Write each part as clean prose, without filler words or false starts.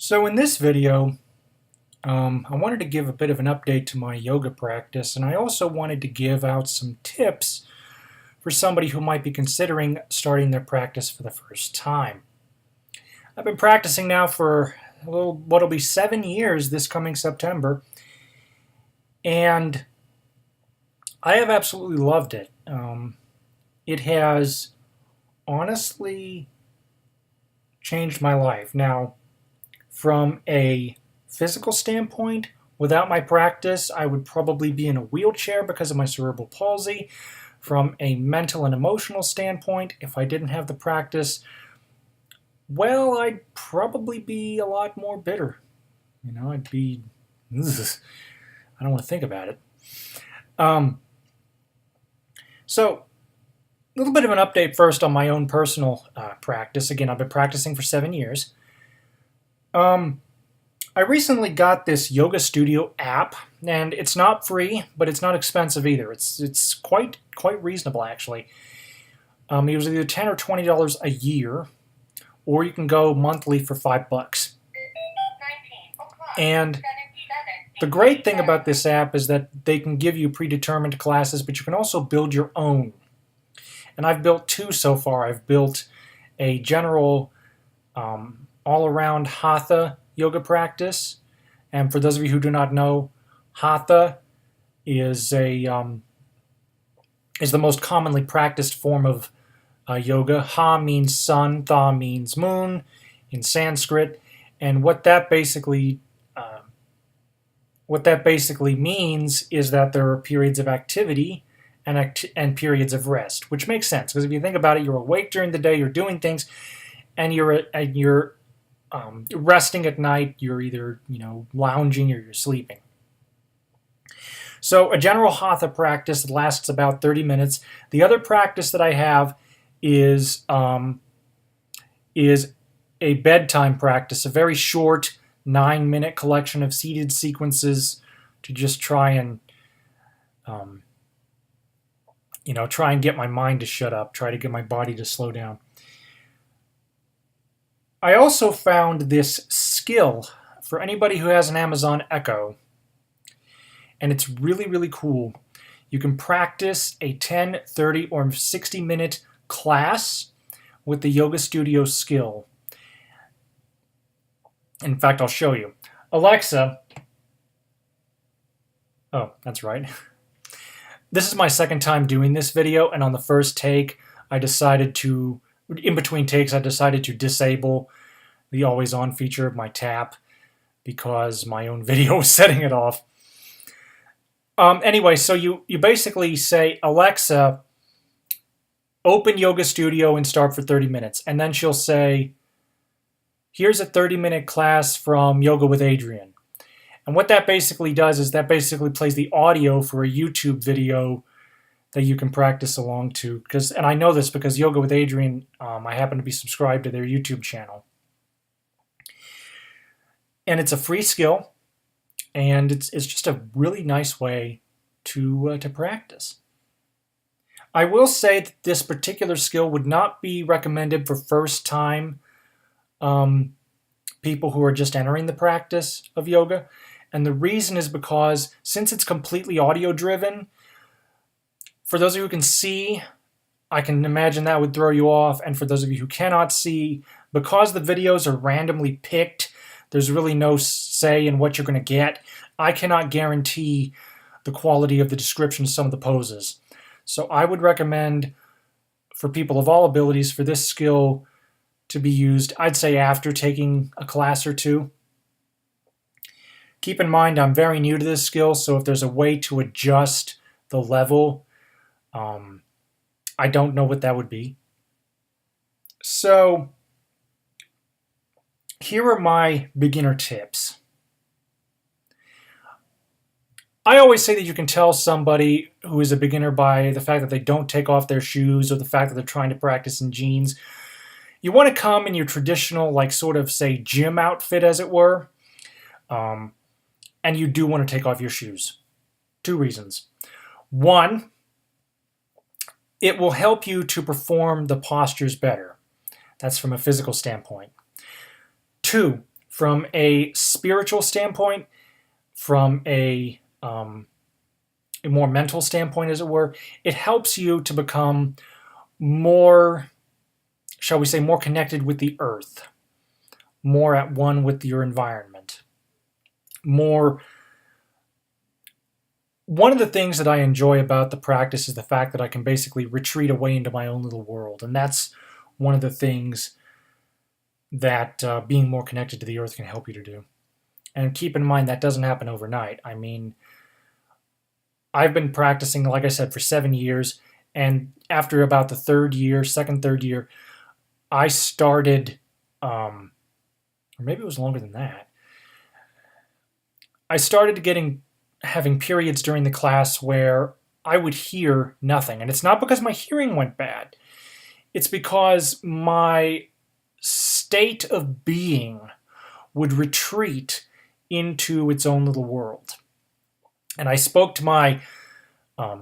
So in this video, I wanted to give a bit of an update to my yoga practice, and I also wanted to give out some tips for somebody who might be considering starting their practice for the first time. I've been practicing now for what'll be 7 years this coming September, and I have absolutely loved it. It has honestly changed my life. Now, from a physical standpoint, without my practice, I would probably be in a wheelchair because of my cerebral palsy. From a mental and emotional standpoint, if I didn't have the practice, well, I'd probably be a lot more bitter. I'd be, ugh, I don't want to think about it. So, a little bit of an update first on my own personal practice. Again, I've been practicing for 7 years. I recently got this yoga studio app, and it's not free, but it's not expensive either. It's quite reasonable actually. It was either $10 or $20 a year, or you can go monthly for $5. And the great thing about this app is that they can give you predetermined classes, but you can also build your own. And I've built 2 so far. I've built a general all-around hatha yoga practice, and for those of you who do not know, hatha is the most commonly practiced form of yoga. Ha means sun, tha means moon in Sanskrit, and what that basically means is that there are periods of activity and periods of rest, which makes sense because if you think about it, you're awake during the day, you're doing things, and you're resting at night. You're either lounging or you're sleeping. So a general hatha practice lasts about 30 minutes. The other practice that I have is a bedtime practice, a very short 9-minute collection of seated sequences to just try and get my mind to shut up, try to get my body to slow down. I also found this skill for anybody who has an Amazon Echo, and it's really, really cool. You can practice a 10, 30, or 60-minute class with the Yoga Studio skill. In fact, I'll show you. Alexa, oh, that's right. This is my second time doing this video, and on the first take, in between takes, I decided to disable the always on feature of my tap because my own video was setting it off. Anyway, so you basically say, Alexa, open Yoga Studio and start for 30 minutes. And then she'll say, here's a 30-minute class from Yoga with Adrian. And what that basically does is that basically plays the audio for a YouTube video that you can practice along to. And I know this because Yoga with Adrian, I happen to be subscribed to their YouTube channel. And it's a free skill, and it's just a really nice way to practice. I will say that this particular skill would not be recommended for first-time people who are just entering the practice of yoga. And the reason is because since it's completely audio-driven, for those of you who can see, I can imagine that would throw you off. And for those of you who cannot see, because the videos are randomly picked, there's really no say in what you're going to get. I cannot guarantee the quality of the description of some of the poses. So I would recommend for people of all abilities for this skill to be used, I'd say after taking a class or 2. Keep in mind, I'm very new to this skill, so if there's a way to adjust the level, I don't know what that would be. So here are my beginner tips. I always say that you can tell somebody who is a beginner by the fact that they don't take off their shoes or the fact that they're trying to practice in jeans. You want to come in your traditional, gym outfit, as it were. And you do want to take off your shoes. 2 reasons. 1, it will help you to perform the postures better. That's from a physical standpoint. 2, from a spiritual standpoint, from a more mental standpoint, as it were, it helps you to become more, shall we say, more connected with the earth, more at one with your environment, more. One of the things that I enjoy about the practice is the fact that I can basically retreat away into my own little world. And that's one of the things that being more connected to the earth can help you to do. And keep in mind, that doesn't happen overnight. I mean, I've been practicing, like I said, for 7 years. And after about the third year, I started, or maybe it was longer than that. I started having periods during the class where I would hear nothing. And it's not because my hearing went bad. It's because my state of being would retreat into its own little world. And I spoke to my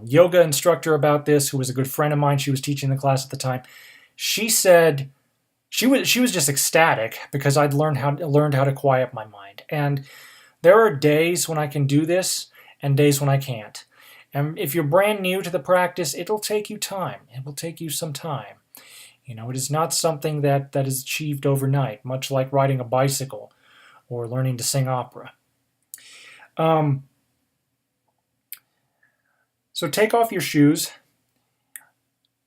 yoga instructor about this, who was a good friend of mine. She was teaching the class at the time. She said she was just ecstatic because I'd learned how to quiet my mind. And there are days when I can do this and days when I can't. And if you're brand new to the practice, it'll take you time. It will take you some time. You know, it is not something that is achieved overnight, much like riding a bicycle or learning to sing opera. So take off your shoes.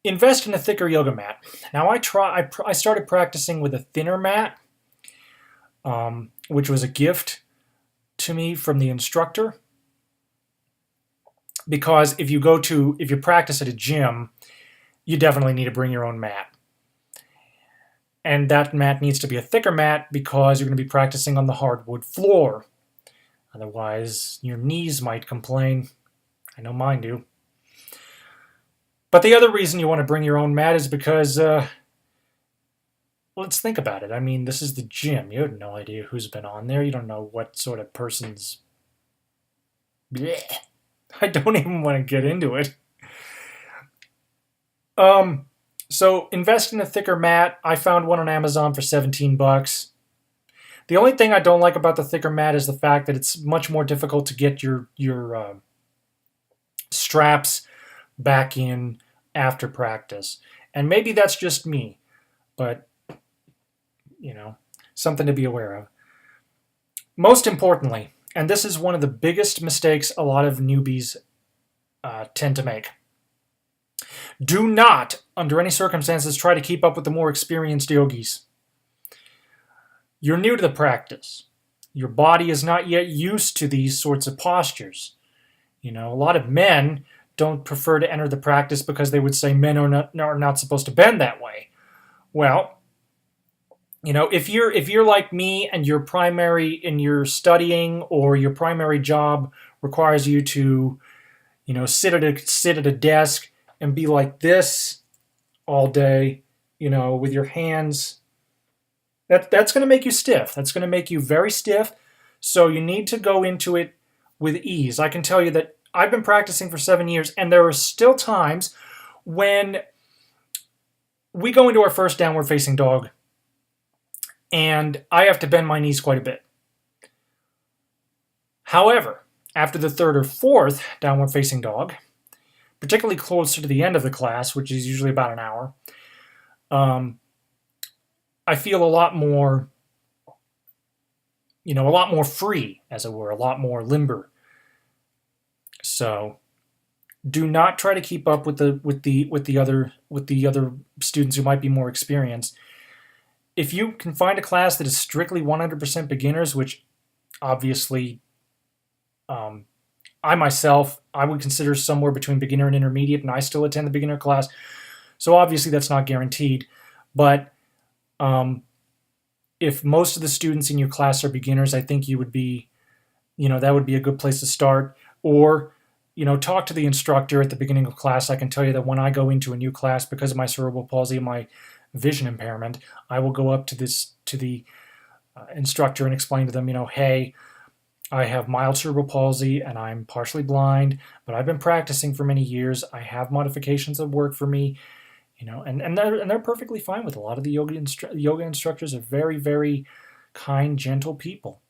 Invest in a thicker yoga mat. Now I started practicing with a thinner mat, which was a gift to me from the instructor. Because if you practice at a gym, you definitely need to bring your own mat. And that mat needs to be a thicker mat because you're going to be practicing on the hardwood floor. Otherwise, your knees might complain. I know mine do. But the other reason you want to bring your own mat is because, let's think about it. I mean, this is the gym. You have no idea who's been on there. You don't know what sort of person's... Blech. I don't even want to get into it. So invest in a thicker mat. I found one on Amazon for $17. The only thing I don't like about the thicker mat is the fact that it's much more difficult to get your straps back in after practice. And maybe that's just me, but something to be aware of. Most importantly, and this is one of the biggest mistakes a lot of newbies tend to make. Do not, under any circumstances, try to keep up with the more experienced yogis. You're new to the practice. Your body is not yet used to these sorts of postures. A lot of men don't prefer to enter the practice because they would say men are not supposed to bend that way. Well, if you're like me and your studying or your primary job requires you to, sit at a desk and be like this all day, with your hands, that's going to make you stiff. That's going to make you very stiff. So you need to go into it with ease. I can tell you that I've been practicing for 7 years, and there are still times when we go into our first downward facing dog, and I have to bend my knees quite a bit. However, after the third or fourth downward facing dog, particularly closer to the end of the class, which is usually about an hour, I feel a lot more free, as it were, a lot more limber. So, do not try to keep up with the other students who might be more experienced. If you can find a class that is strictly 100% beginners, which obviously I myself would consider somewhere between beginner and intermediate, and I still attend the beginner class, so obviously that's not guaranteed. But if most of the students in your class are beginners, I think you would be, that would be a good place to start. Or, talk to the instructor at the beginning of class. I can tell you that when I go into a new class, because of my cerebral palsy and my vision impairment, I will go up to the instructor and explain to them, hey, I have mild cerebral palsy and I'm partially blind, but I've been practicing for many years. I have modifications that work for me, and they're perfectly fine with it. A lot of the yoga instructors are very, very kind, gentle people.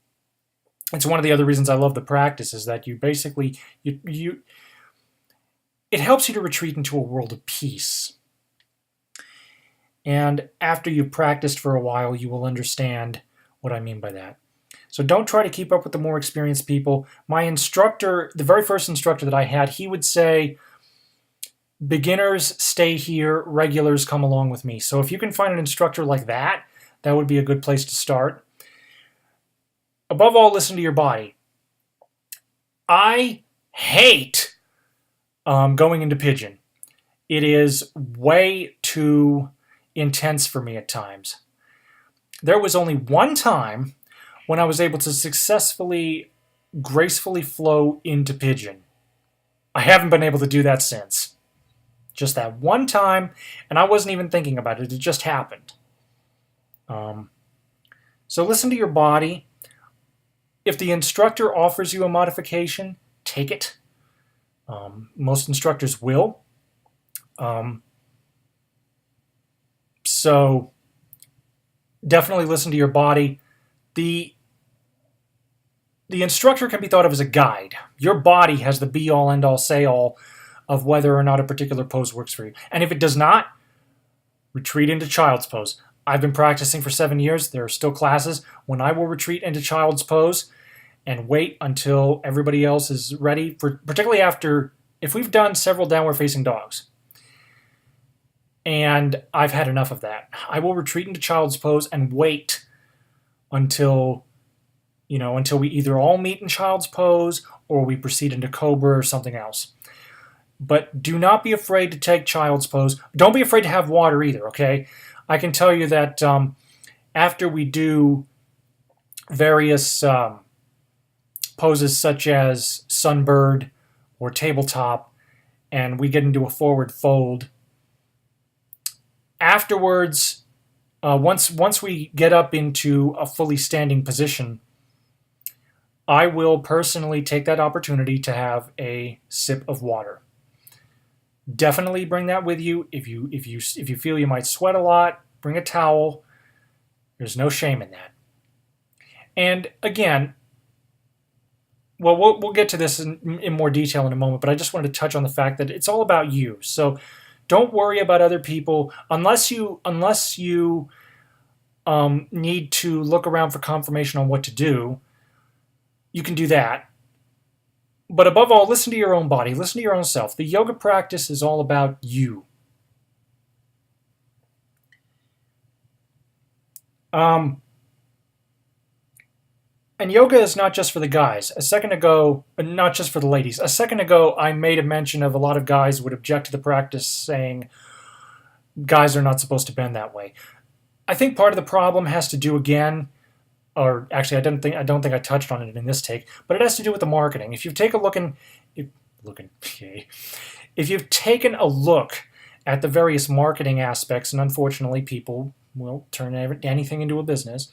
It's one of the other reasons I love the practice, is that you basically, it helps you to retreat into a world of peace. And after you've practiced for a while, you will understand what I mean by that. So don't try to keep up with the more experienced people. My instructor, the very first instructor that I had, he would say, beginners stay here, regulars come along with me. So if you can find an instructor like that, that would be a good place to start. Above all, listen to your body. I hate going into pigeon. It is way too intense for me at times. There was only one time when I was able to successfully, gracefully flow into pigeon. I haven't been able to do that since. Just that one time, and I wasn't even thinking about it. It just happened. So listen to your body. If the instructor offers you a modification, take it. Most instructors will. So definitely listen to your body. The instructor can be thought of as a guide. Your body has the be-all, end-all, say-all of whether or not a particular pose works for you. And if it does not, retreat into child's pose. I've been practicing for 7 years. There are still classes when I will retreat into child's pose and wait until everybody else is ready, for particularly after, if we've done several downward facing dogs. And I've had enough of that. I will retreat into child's pose and wait until we either all meet in child's pose or we proceed into cobra or something else. But do not be afraid to take child's pose. Don't be afraid to have water either, okay? I can tell you that after we do various poses such as sunbird or tabletop, and we get into a forward fold, afterwards, once we get up into a fully standing position, I will personally take that opportunity to have a sip of water. Definitely bring that with you. If you feel you might sweat a lot, bring a towel. There's no shame in that. And again, well, we'll get to this in more detail in a moment, but I just wanted to touch on the fact that it's all about you. So don't worry about other people unless you need to look around for confirmation on what to do. You can do that. But above all, listen to your own body. Listen to your own self. The yoga practice is all about you. And yoga is not just for the guys. Not just for the ladies. A second ago, I made a mention of a lot of guys would object to the practice, saying guys are not supposed to bend that way. I think part of the problem has to do, again, or actually, I don't think I touched on it in this take, but it has to do with the marketing. If you've taken a look at the various marketing aspects, and unfortunately, people will turn anything into a business,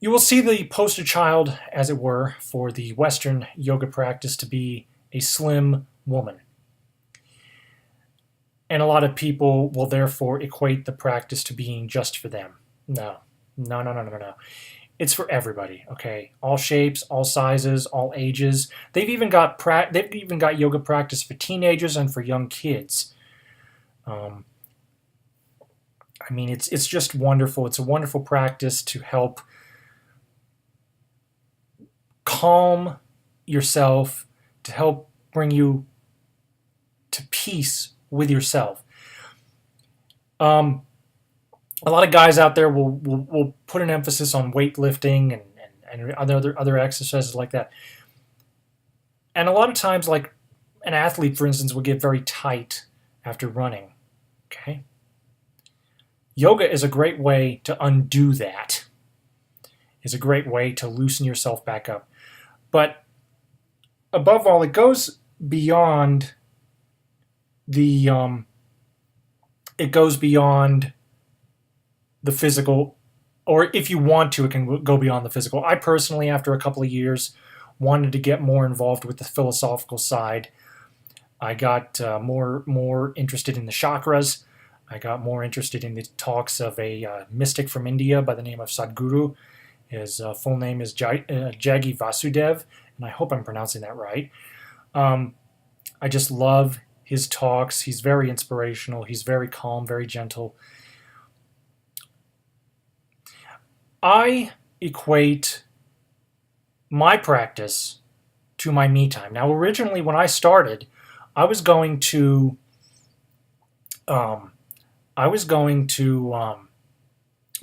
you will see the poster child, as it were, for the Western yoga practice to be a slim woman. And a lot of people will therefore equate the practice to being just for them. No. It's for everybody, okay? All shapes, all sizes, all ages. They've even got yoga practice for teenagers and for young kids. It's just wonderful. It's a wonderful practice to help calm yourself, to help bring you to peace with yourself. A lot of guys out there will put an emphasis on weightlifting and other exercises like that. And a lot of times, like an athlete, for instance, will get very tight after running. Okay? Yoga is a great way to undo that. It's a great way to loosen yourself back up. But above all, it goes beyond the physical, or if you want to, it can go beyond the physical. I personally, after a couple of years, wanted to get more involved with the philosophical side. I got more interested in the chakras. I got more interested in the talks of a mystic from India by the name of Sadhguru. His full name is Jaggi Vasudev, and I hope I'm pronouncing that right. I just love his talks. He's very inspirational. He's very calm, very gentle. I equate my practice to my me time. Now, originally, when I started, I was going to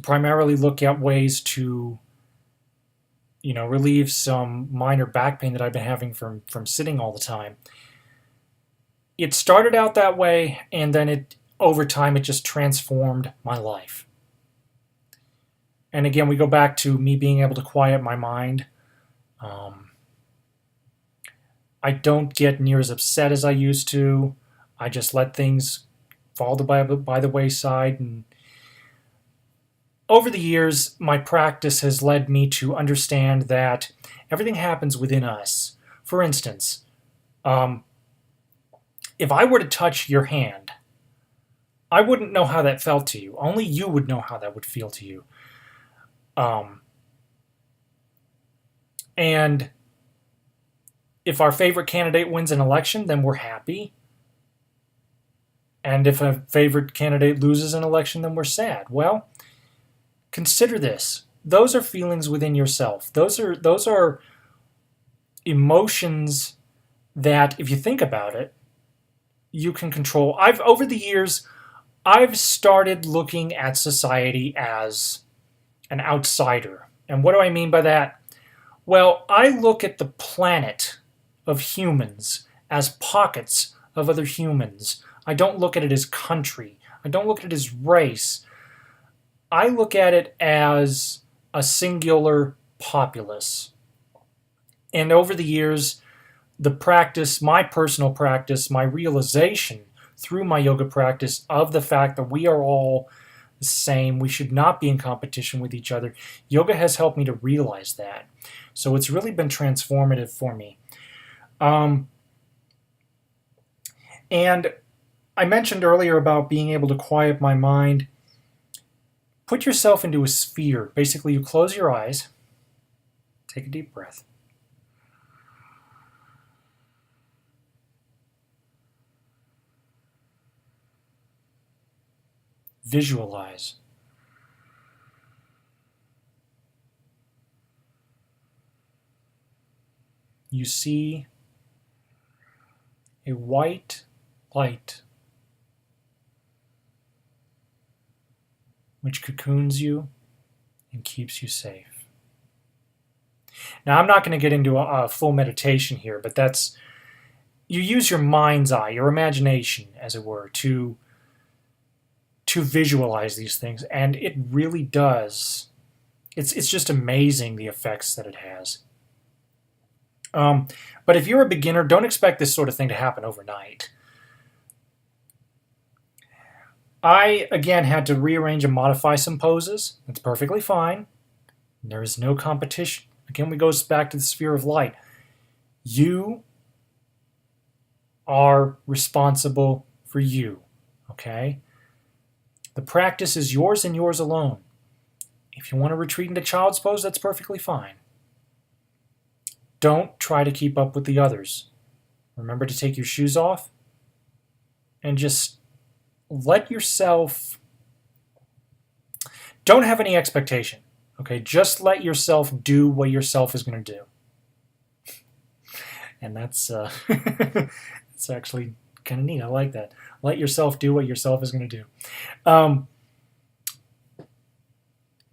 primarily look at ways to, relieve some minor back pain that I've been having from sitting all the time. It started out that way, and then over time, it just transformed my life. And again, we go back to me being able to quiet my mind. I don't get near as upset as I used to. I just let things fall by the wayside. And over the years, my practice has led me to understand that everything happens within us. For instance, if I were to touch your hand, I wouldn't know how that felt to you. Only you would know how that would feel to you. And if our favorite candidate wins an election, then we're happy. And if a favorite candidate loses an election, then we're sad. Well, consider this. Those are feelings within yourself. Those are emotions that, if you think about it, you can control. Over the years, I've started looking at society as an outsider. And what do I mean by that? Well, I look at the planet of humans as pockets of other humans. I don't look at it as country. I don't look at it as race. I look at it as a singular populace. And over the years, the practice, my personal practice, my realization through my yoga practice of the fact that we are all the same, we should not be in competition with each other. Yoga has helped me to realize that. So it's really been transformative for me. And I mentioned earlier about being able to quiet my mind. Put yourself into a sphere. Basically, you close your eyes, take a deep breath. Visualize. You see a white light which cocoons you and keeps you safe. Now, I'm not going to get into a full meditation here, but you use your mind's eye, your imagination, as it were, to visualize these things, and it really does. It's just amazing the effects that it has. But if you're a beginner, don't expect this sort of thing to happen overnight. I, again, had to rearrange and modify some poses. That's perfectly fine. There is no competition. Again, we go back to the sphere of light. You are responsible for you, okay? The practice is yours and yours alone. If you want to retreat into child's pose, that's perfectly fine. Don't try to keep up with the others. Remember to take your shoes off and just let yourself, don't have any expectation, okay? Just let yourself do what yourself is going to do. And that's it's actually kind of neat. I like that. Let yourself do what yourself is going to do.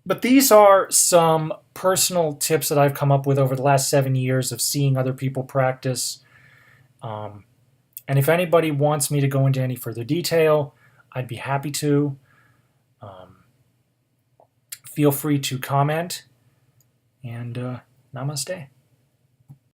But these are some personal tips that I've come up with over the last 7 years of seeing other people practice. And if anybody wants me to go into any further detail, I'd be happy to. Feel free to comment. And namaste.